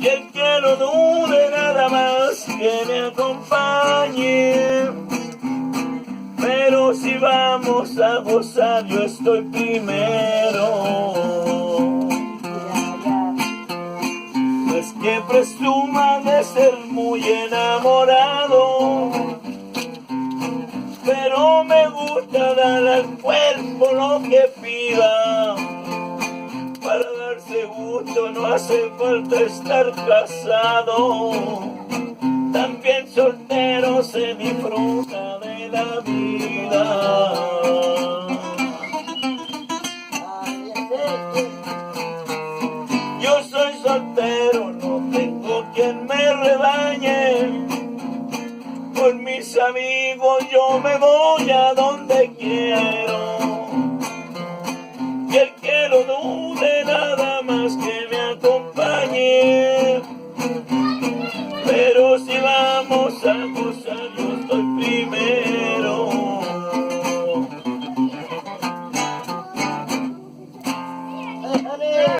Y el que no dude nada más que me acompañe. Pero si vamos a gozar, yo estoy primero. No es que presuma de ser muy enamorado, pero me gusta dar al cuerpo lo que pida. Para darse gusto no hace falta estar casado. También soltero se disfruta de la vida. Yo soy soltero, no tengo quien me rebañe. Con mis amigos yo me voy a donde quiero. Y el que no dude nada más que me acompañe. Pero si vamos a gozar,